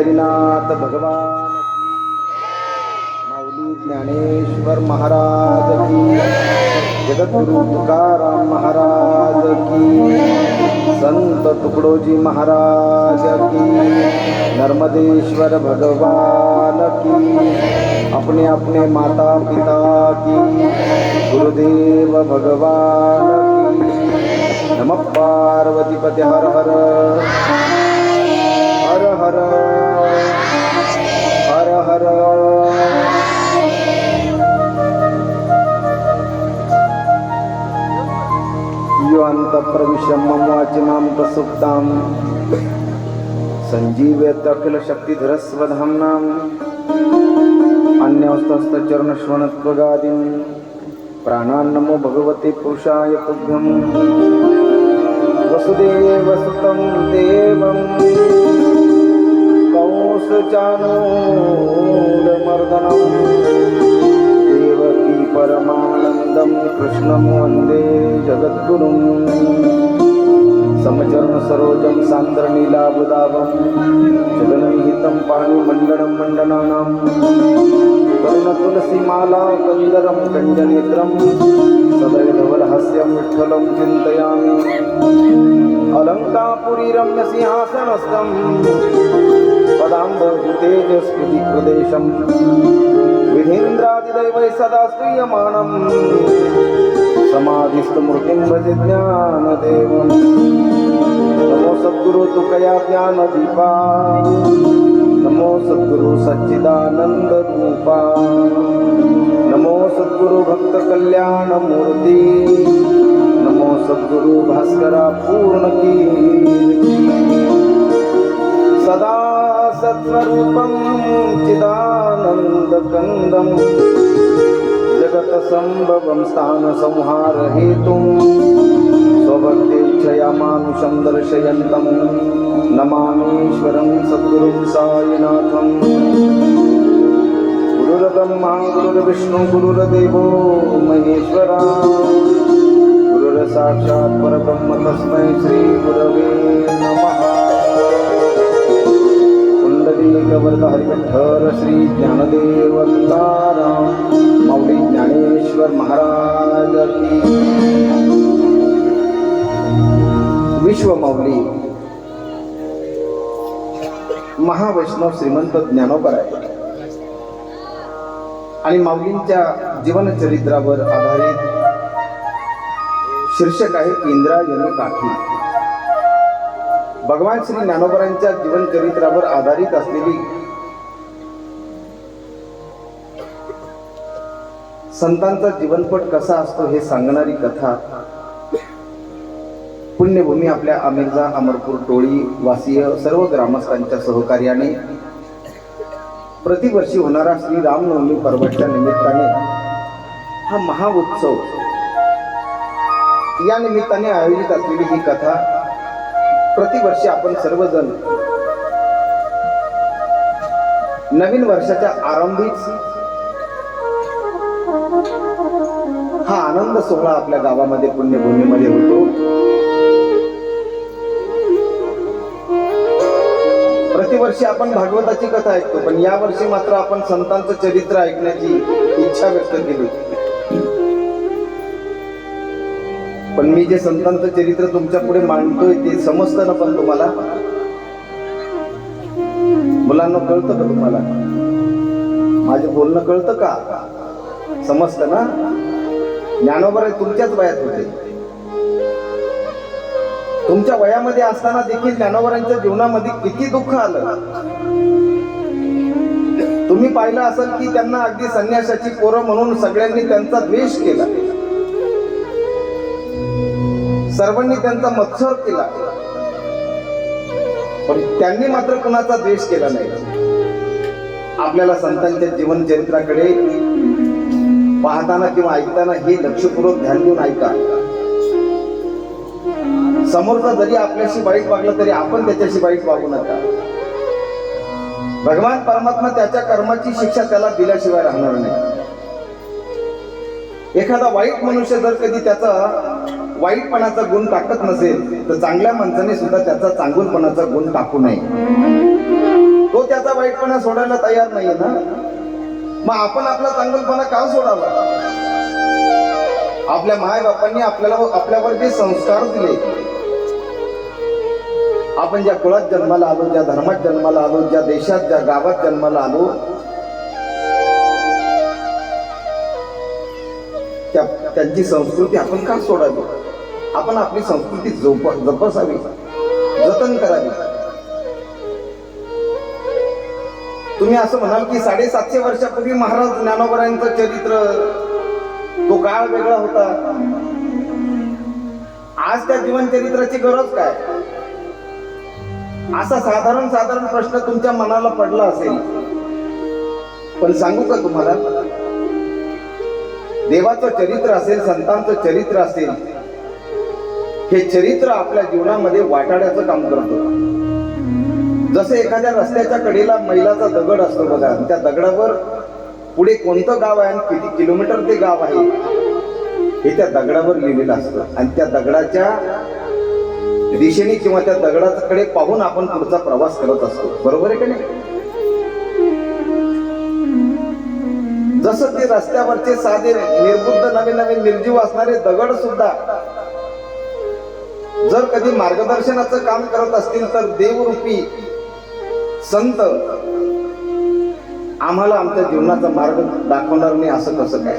पंढरीनाथ भगवान की, माऊली ज्ञानेश्वर महाराज की, जगद्गुरु तुकाराम महाराज की, संत तुकडोजी महाराज की, नर्मदेश्वर भगवान की, अपने अपने माता पिता की, गुरुदेव भगवान की। नमः पार्वती पते हर हर हर हर हर हर। यो अंतःप्रविश्य मम वाचिमां प्रसुप्तां संजीवयत् अखिलशक्तिधरस्वधाम्नां अन्यहस्तश्चरणश्रवणत्वगादीन् प्राणान्नमो भगवते पुरुषाय तुभ्यं। वसुदेवसुतं देवं कंसचाणूरमर्दनं देवकी परमानन्दं कृष्णं वन्दे जगद्गुरुं। समचरणसरोजं सान्द्रनीलाबुदाभं जगन्निहितं पाणिमण्डनं मण्डनानां करुणतुलसीमाला कन्दरं कञ्जनेत्रं सदैवरहस्यं विठ्ठलं चिन्तयामि। अलङ्कापुरीरम्यसिंहासनस्थं पदाम्बुतेजस्कृतिप्रदेशं विधीन्द्रादिदैवैः सदा स्तूयमानं समाधिस्थमूर्तिं भजे ज्ञानदेवं। नमो सद्गुरु तुकया ज्ञानदीपा, नमो सद्गुरु सच्चिदानंद रूपा, नमो सद्गुरु भक्त कल्याण मूर्ति, नमो सद्गुरु भास्करा पूर्ण कीर्ति। सदा सत्स्वरूपं चिदानंद कंदं जगत संभवं स्थान संहार हेतुं स्वभक्तेच्छया मानुषं दर्शयन्तं नमामीश्वरं सद्गुरुं साईनाथं। गुरुर्ब्रह्मा गुरुर्विष्णु गुरुर्देवो महेश्वरा, गुरुर्साक्षात् परब्रह्म तस्मै श्री गुरवे नमः। पुंडरीकवरद हरिविठ्ठल श्री ज्ञानदेव तुकाराम माऊली ज्ञानेश्वर महाराज की। विश्व माऊली महावैष्णव श्रीमंत ज्ञानोबा आहे आणि माऊलींच्या जीवनचरित्रावर आधारित शीर्षक आहे इंद्रायणी काठी। भगवान श्री ज्ञानोबांच्या जीवनचरित्रावर आधारित असलेली संतांचा जीवनपट कसा असतो हे सांगणारी कथा पुण्यभूमी आपल्या आमिरजा अमरपूर टोळी वासीय सर्व ग्रामस्थांच्या सहकार्याने प्रतिवर्षी होणारा श्री रामनवमी पर्वाच्या निमित्ताने हा महाउत्सव या निमित्ताने आयोजित असलेली ही कथा प्रतिवर्षी आपण सर्वजण नवीन वर्षाच्या आरंभीच हा आनंद सोहळा आपल्या गावामध्ये पुण्यभूमीमध्ये होतो। प्रतिवर्षी आपण भागवताची कथा ऐकतो, पण या वर्षी मात्र आपण संतांचं चरित्र ऐकण्याची इच्छा व्यक्त केली। पण मी जे संतांचं चरित्र तुमच्या पुढे मांडतोय ते समजतं ना? पण तुम्हाला मुलांना कळतं का? तुम्हाला माझं बोलणं कळतं का? समजतं ना? ज्ञानोबा तुमच्याच वयात होते, तुमच्या वयामध्ये असताना देखील ज्ञानोबांच्या जीवनामध्ये किती दुःख आलं। तुम्ही पाहिलं असेल की त्यांना अगदी संन्यासाची पोरं म्हणून सगळ्यांनी त्यांचा द्वेष केला, सर्वांनी त्यांचा मत्सर केला, पण त्यांनी मात्र कुणाचा द्वेष केला नाही। आपल्याला संतांच्या जीवन चरित्राकडे पाहताना किंवा ऐकताना हे लक्षपूर्वक ध्यान देऊन ऐका। समोरचा जरी आपल्याशी वाईट वागला तरी आपण त्याच्याशी वाईट वागू नका। भगवान परमात्मा त्याच्या कर्माची शिक्षा त्याला दिल्याशिवाय राहणार नाही। एखादा वाईट मनुष्य जर कधी त्याचा वाईटपणाचा गुण टाकत नसेल तर चांगल्या माणसाने सुद्धा त्याचा चांगुलपणाचा गुण टाकू नये। तो त्या दुसऱ्याचा वाईटपणा सोडायला तयार नाहीये ना, मग आपण आपला चांगलपणा का सोडावा? आपल्या माय बापांनी आपल्यावर जे संस्कार दिले, आपण ज्या कुळात जन्माला आलो, ज्या धर्मात जन्माला आलो, ज्या देशात ज्या गावात जन्माला आलो, त्यांची संस्कृती आपण का सोडावी? आपण आपली संस्कृती जपसावी, जतन करावी. तुम्ही असं म्हणाल की 750 वर्षापूर्वी महाराज ज्ञानोबरायांचं चरित्र, तो काळ वेगळा होता. आज त्या जीवन चरित्राची गरज काय? असा साधारण प्रश्न तुमच्या मनाला पडला असेल. पण सांगू का तुम्हाला, देवाचं चरित्र असेल, संतांचं चरित्र असेल, हे चरित्र आपल्या जीवनामध्ये वाटाड्याचं काम करतं. जसं एखाद्या रस्त्याच्या कडेला मैलाचा दगड असतो बघा, त्या दगडावर पुढे कोणतं गाव आहे आणि किती किलोमीटर ते गाव आहे हे त्या दगडावर लिहिलेलं असतं. आणि त्या दगडाच्या दिशेने किंवा त्या दगडाकडे पाहून आपण पुढचा प्रवास करत असतो. बरोबर आहे का नाही? जसं ते रस्त्यावरचे साधे निर्बुद्ध नवे निर्जीव असणारे दगड सुद्धा जर कधी मार्गदर्शनाचं काम करत असतील, तर देवरूपी संत आम्हाला आमच्या जीवनाचा मार्ग दाखवणार नाही असं कसं काय?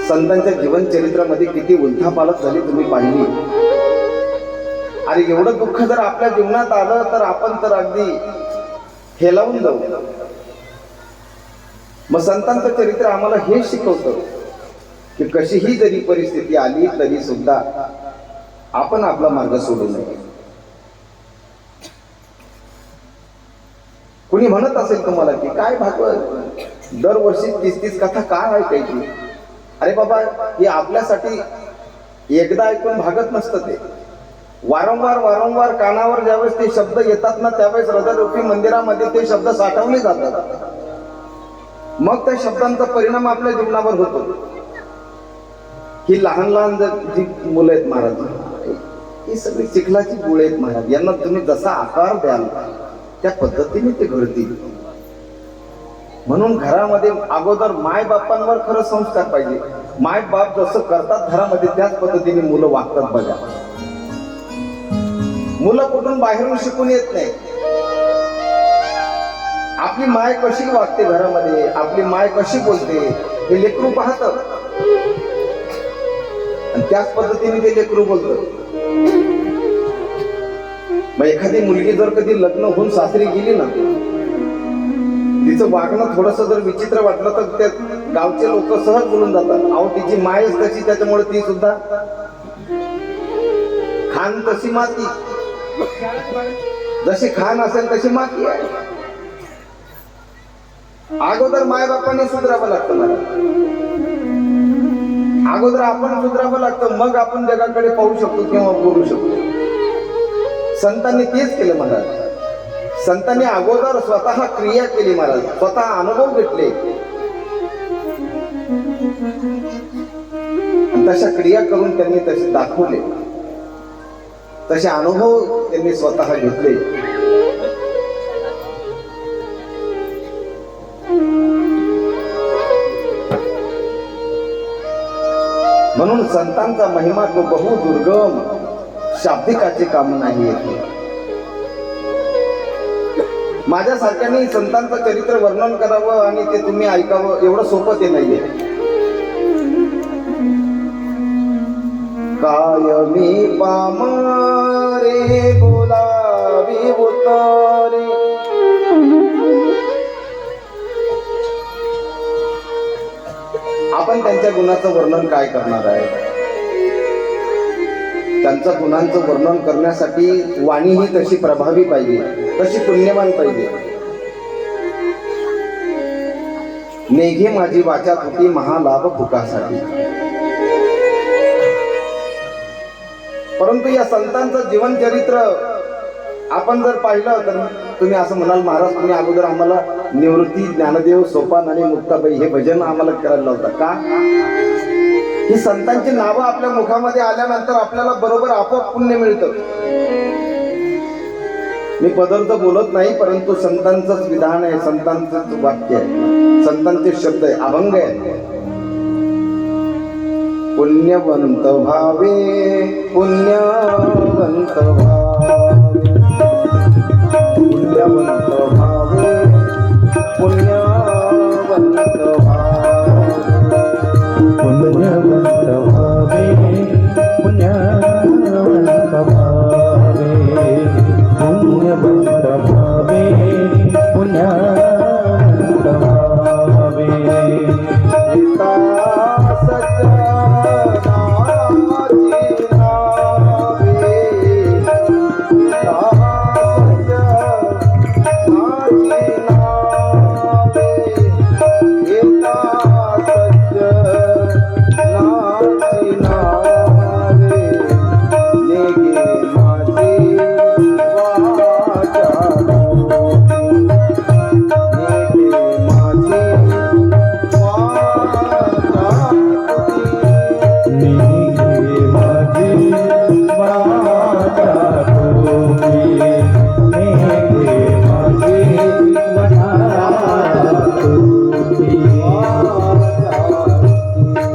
संतांच्या जीवन चरित्रामध्ये किती उलथापालथ झाली तुम्ही पाहिली. अरे एवढं दुःख जर आपल्या जीवनात आलं तर आपण तर अगदी हेलावून जाऊ. मग संतांचं चरित्र आम्हाला हे शिकवतं की कशीही जरी परिस्थिती आली तरी सुद्धा आपण आपला मार्ग सोडू नये. कुणी म्हणत असेल तुम्हाला की काय भागवत दरवर्षी 30 कथा काय ऐकायची? अरे बाबा, हे आपल्यासाठी एकदा ऐकून भागत नसतं. ते वारंवार कानावर ज्यावेळेस ते शब्द येतात ना, त्यावेळेस हृदयरूपी मंदिरामध्ये ते शब्द साठवले जातात. मग त्या शब्दांचा परिणाम आपल्या जीवनावर होतो. ही लहान जी मुलं आहेत महाराज, ही सगळी चिखलाची गुळे आहेत महाराज. यांना तुम्ही जसा आकार द्याल त्या पद्धतीने ते घडतील. म्हणून घरामध्ये अगोदर माय बापांवर खरं संस्कार पाहिजे. माय बाप जसं करतात घरामध्ये त्याच पद्धतीने मुलं वागतात. बघा, मुलं कुठून बाहेरून शिकून येत नाही. आपली माय कशी वागते घरामध्ये, आपली माय कशी बोलते हे लेकरू पाहत आणि त्याच पद्धतीने ते लेकरू बोलत. मग एखादी मुलगी जर कधी लग्न होऊन सासरी गेली ना, तिचं वागणं थोडस जर विचित्र वाटलं तर त्या गावचे लोक सहज बोलून जातात, अहो तिची मायच तशी, त्याच्यामुळे ती सुद्धा खान तशी माती, जशी खान असेल तशी माती आहे. अगोदर माय बापाने सुधरावं लागतं मला, अगोदर आपण सुधरावं लागतं, मग आपण जगाकडे पाहू शकतो किंवा बोलू शकतो. संतांनी तेच केलं महाराज. संतांनी अगोदर स्वतः क्रिया केली महाराज, स्वतः अनुभव घेतले. तशा क्रिया करून त्यांनी तसे दाखवले, तसे अनुभव त्यांनी स्वतः घेतले. म्हणून संतांचा महिमा तो बहु दुर्गम, शाब्दिकाचे काम नाही. माझ्यासारख्याने संतांचं चरित्र वर्णन करावं आणि ते तुम्ही ऐकावं एवढं सोपं ते नाहीये. कायमी पामरे बोलावी उतारे, आपण त्यांच्या गुणाचं वर्णन काय करणार आहे? त्यांच्या गुणांचं वर्णन करण्यासाठी वाणी ही तशी प्रभावी पाहिजे, तशी पुण्यवान पाहिजे. नेघे माझी वाचा होती महालाभ फुकासाठी. परंतु या संतांचं जीवन चरित्र आपण जर पाहिलं तर तुम्ही असं म्हणाल, महाराज तुम्ही अगोदर आम्हाला निवृत्ती, ज्ञानदेव, सोपान आणि मुक्ताबाई हे भजन आम्हाला करायला लावता का? ही संतांची नावं आपल्या मुखामध्ये आल्यानंतर आपल्याला बरोबर आपोआप पुण्य मिळतं. मी पदार्थ बोलत नाही, परंतु संतांचंच विधान आहे, संतांचंच वाक्य आहे, संतांचे शब्द आहे, अभंग आहे. पुण्यवंत भावे, पुण्यवंत भावे, पुण्यवंत भावे, पुण्य